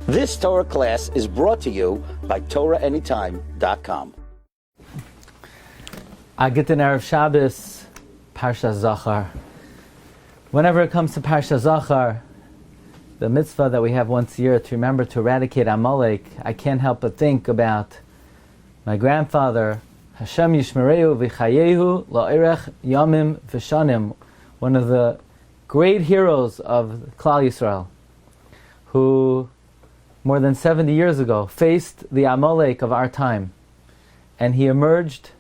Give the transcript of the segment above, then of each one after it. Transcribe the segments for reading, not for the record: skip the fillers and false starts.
This Torah class is brought to you by TorahAnytime.com. Agitin Erev Shabbos, Parshas Zachor. Whenever it comes to Parshas Zachor, the mitzvah that we have once a year to remember to eradicate Amalek, I can't help but think about my grandfather, Hashem Yishmereu V'chayehu La'irech Yamim V'shanim, one of the great heroes of Klal Yisrael, who more than 70 years ago faced the Amalek of our time, and he emerged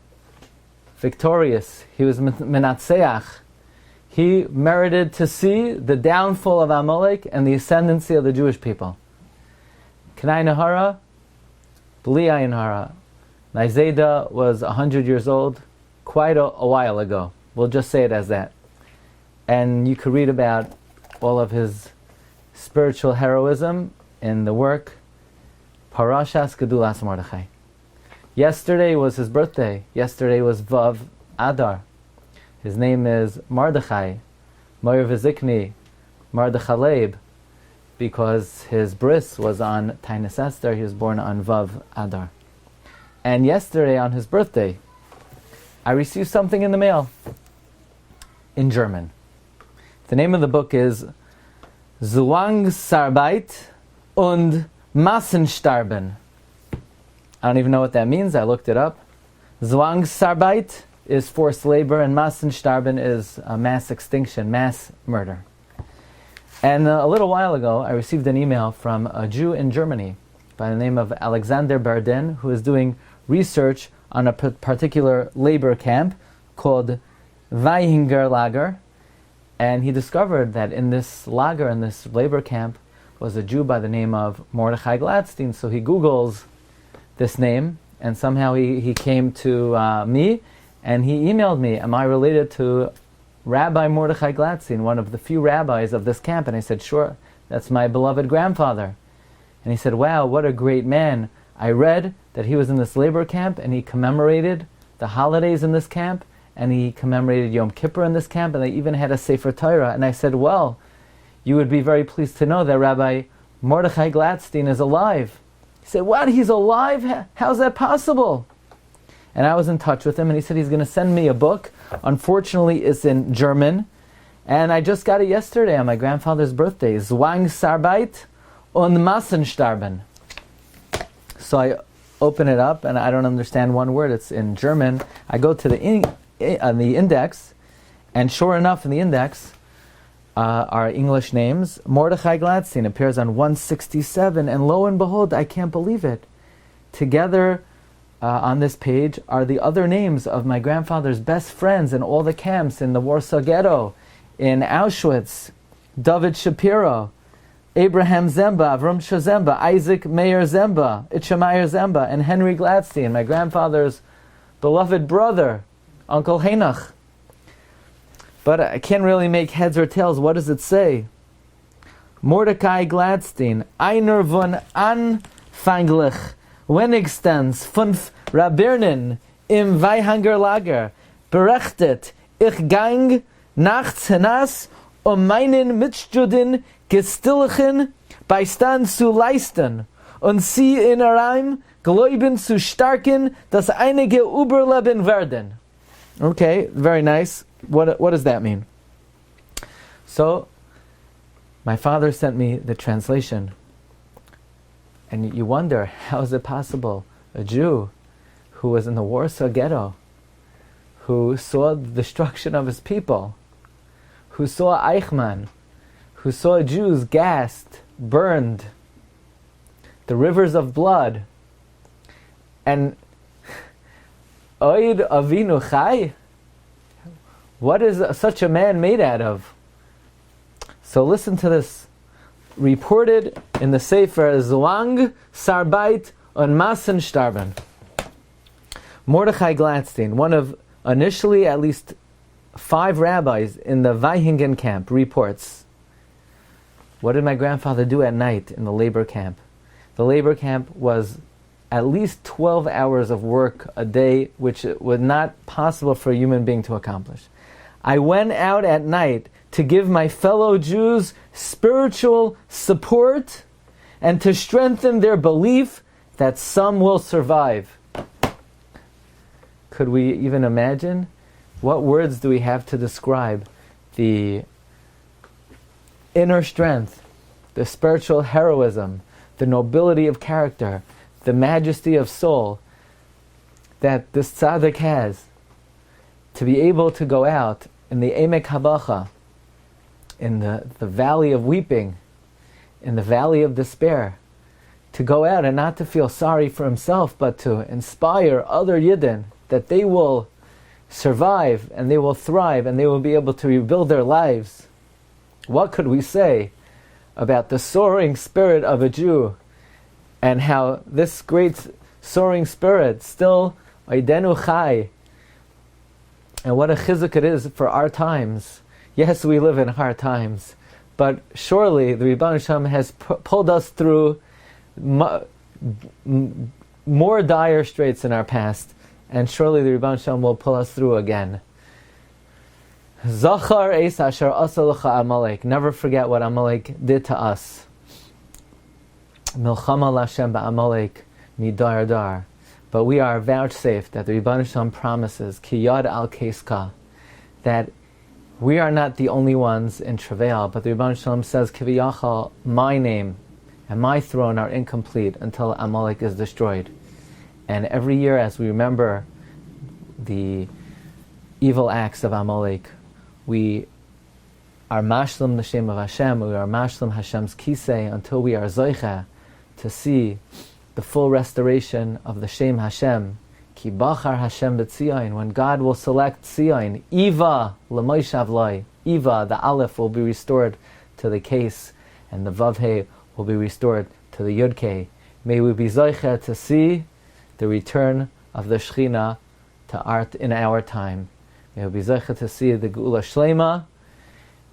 victorious. He was menatzeach. He merited to see the downfall of Amalek and the ascendancy of the Jewish people. K'nai Nahara, B'li Ayin Hara. Naizeda was 100 years old, quite a while ago. We'll just say it as that. And you could read about all of his spiritual heroism in the work Parshas Gedulas Mordechai. Yesterday was his birthday. Yesterday was Vav Adar. His name is Mordechai, Moir Vizikni, Mordechaleib, because his bris was on Tainus Esther. He was born on Vav Adar. And yesterday, on his birthday, I received something in the mail in German. The name of the book is Zwangsarbeit und Massenstarben. I don't even know what that means. I looked it up. Zwangsarbeit is forced labor, and Massenstarben is mass extinction, mass murder. And a little while ago, I received an email from a Jew in Germany by the name of Alexander Barden, who is doing research on a particular labor camp called Weihinger Lager. And he discovered that in this lager, in this labor camp, was a Jew by the name of Rabbi Glatstein. So he Googles this name, and somehow he came to me, and he emailed me, am I related to Rabbi Mordechai Glatstein, one of the few rabbis of this camp? And I said, sure, that's my beloved grandfather. And he said, wow, what a great man. I read that he was in this labor camp, and he commemorated the holidays in this camp, and he commemorated Yom Kippur in this camp, and they even had a Sefer Torah. And I said, well, you would be very pleased to know that Rabbi Mordechai Glatstein is alive. He said, what? He's alive? How's that possible? And I was in touch with him, and he said he's going to send me a book. Unfortunately, it's in German, and I just got it yesterday on my grandfather's birthday. Zwangsarbeit und Massenstarben. So I open it up, and I don't understand one word. It's in German. I go to the index, and sure enough, in the index are English names. Mordechai Glatstein appears on 167, and lo and behold, I can't believe it. Together on this page are the other names of my grandfather's best friends in all the camps, in the Warsaw Ghetto, in Auschwitz, David Shapiro, Abraham Zemba, Avram Shazemba, Isaac Meir Zemba, Itchameyer Zemba, and Henry Glatstein, my grandfather's beloved brother, Uncle Henoch. But I can't really make heads or tails. What does it say? Mordechai Glatstein, einer von anfanglich wenigstens 5 Rabbinen im Weihinger Lager, berichtet, ich gang nachts hinaus, meinen Mitstudenten gestillchen Beistand zu leisten und sie in Reim Glauben zu stärken, dass einige überleben werden. Okay, very nice. What does that mean? So, my father sent me the translation. And you wonder, how is it possible? A Jew who was in the Warsaw Ghetto, who saw the destruction of his people, who saw Eichmann, who saw Jews gassed, burned, the rivers of blood, and Oid Avinu Chai? What is such a man made out of? So listen to this. Reported in the Sefer Zwangsarbeit und Massenstarben. Mordechai Glatstein, one of initially at least 5 rabbis in the Weihingen camp, reports, what did my grandfather do at night in the labor camp? The labor camp was at least 12 hours of work a day, which was not possible for a human being to accomplish. I went out at night to give my fellow Jews spiritual support and to strengthen their belief that some will survive. Could we even imagine? What words do we have to describe the inner strength, the spiritual heroism, the nobility of character, the majesty of soul that this tzaddik has, to be able to go out in the Emek Habacha, in the valley of weeping, in the valley of despair, to go out and not to feel sorry for himself, but to inspire other Yidden that they will survive and they will thrive and they will be able to rebuild their lives. What could we say about the soaring spirit of a Jew, and how this great soaring spirit still Oidenu Chai, and what a chizuk it is for our times. Yes, we live in hard times, but surely the Rebbeinu Shem has pulled us through more dire straits in our past, and surely the Rebbeinu Shem will pull us through again. Zachor es asher asa lecha Amalek. Never forget what Amalek did to us. Milchama Lashem ba'Amalek midar dar. But we are vouchsafed that the Rebbeinu Shem promises, ki yad al keska, that we are not the only ones in travail, but the Rebbeinu Shem says, kiviyachal, my name and my throne are incomplete until Amalek is destroyed. And every year as we remember the evil acts of Amalek, we are mashlim the Shem of Hashem, we are mashlim Hashem's kisei, until we are zoicha to see the full restoration of the Shem Hashem. Ki bachar Hashem b'tzion, when God will select Tzion, Iva l'moishav loy, Iva, the Aleph will be restored to the case, and the Vavhe will be restored to the Yudke. May we be zoicha to see the return of the Shechina to art in our time. May we be zoicha to see the Geula Shlema.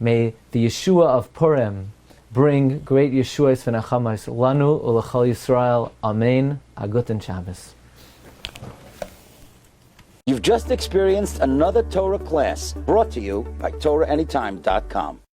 May the Yeshua of Purim bring great Yeshuas v'nechamas lanu u'lechol Yisrael. Amen. A guten Shabbos. You've just experienced another Torah class brought to you by TorahAnytime.com.